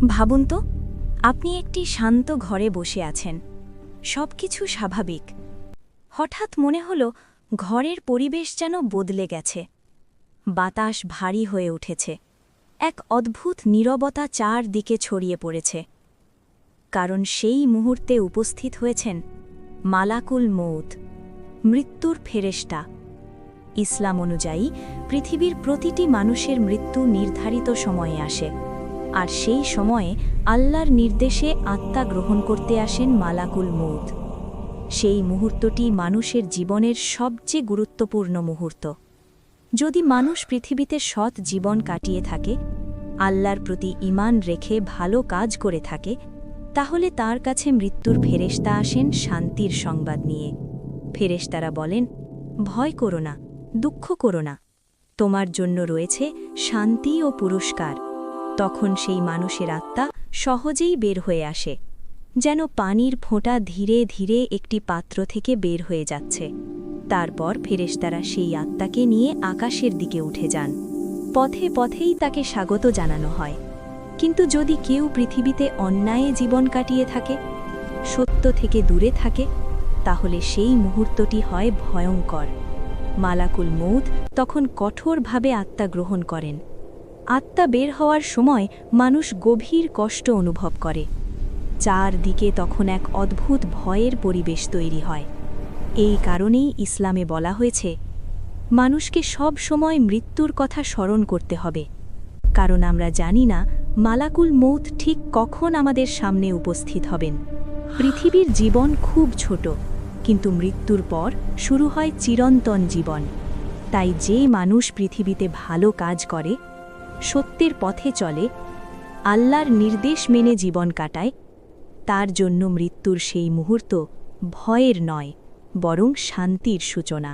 ভাবুন তো, আপনি একটি শান্ত ঘরে বসে আছেন, সবকিছু স্বাভাবিক। হঠাৎ মনে হলো ঘরের পরিবেশ যেন বদলে গেছে। বাতাস ভারী হয়ে উঠেছে, এক অদ্ভুত নীরবতা চারদিকে ছড়িয়ে পড়েছে। কারণ সেই মুহূর্তে উপস্থিত হয়েছেন মালাকুল মউত, মৃত্যুর ফেরেশতা। ইসলাম অনুযায়ী পৃথিবীর প্রতিটি মানুষের মৃত্যু নির্ধারিত সময়ে আসে, আর সেই সময়ে আল্লাহর নির্দেশে আত্মা গ্রহণ করতে আসেন মালাকুল মউত। সেই মুহূর্তটি মানুষের জীবনের সবচেয়ে গুরুত্বপূর্ণ মুহূর্ত। যদি মানুষ পৃথিবীতে সৎ জীবন কাটিয়ে থাকে, আল্লাহর প্রতি ঈমান রেখে ভালো কাজ করে থাকে, তাহলে তার কাছে মৃত্যুর ফেরেশতা আসেন শান্তির সংবাদ নিয়ে। ফেরেশতারা বলেন, ভয় করো না, দুঃখ করো না, তোমার জন্য রয়েছে শান্তি ও পুরস্কার। তখন সেই মানুষের আত্মা সহজেই বের হয়ে আসে, যেন পানির ফোঁটা ধীরে ধীরে একটি পাত্র থেকে বের হয়ে যাচ্ছে। তারপর ফেরেশতারা সেই আত্মাকে নিয়ে আকাশের দিকে উঠে যান। পথে পথেই তাকে স্বাগত জানানো হয়। কিন্তু যদি কেউ পৃথিবীতে অন্যায়ে জীবন কাটিয়ে থাকে, সত্য থেকে দূরে থাকে, তাহলে সেই মুহূর্তটি হয় ভয়ঙ্কর। মালাকুল মউত তখন কঠোরভাবে আত্মা গ্রহণ করেন। আত্মা বের হওয়ার সময় মানুষ গভীর কষ্ট অনুভব করে। চারদিকে তখন এক অদ্ভুত ভয়ের পরিবেশ তৈরি হয়। এই কারণেই ইসলামে বলা হয়েছে, মানুষকে সব সময় মৃত্যুর কথা স্মরণ করতে হবে, কারণ আমরা জানি না মালাকুল মউত ঠিক কখন আমাদের সামনে উপস্থিত হবেন। পৃথিবীর জীবন খুব ছোট, কিন্তু মৃত্যুর পর শুরু হয় চিরন্তন জীবন। তাই যে মানুষ পৃথিবীতে ভালো কাজ করে, সত্যের পথে চলে, আল্লাহর নির্দেশ মেনে জীবন কাটায়, তার জন্য মৃত্যুর সেই মুহূর্ত ভয়ের নয়, বরং শান্তির সূচনা।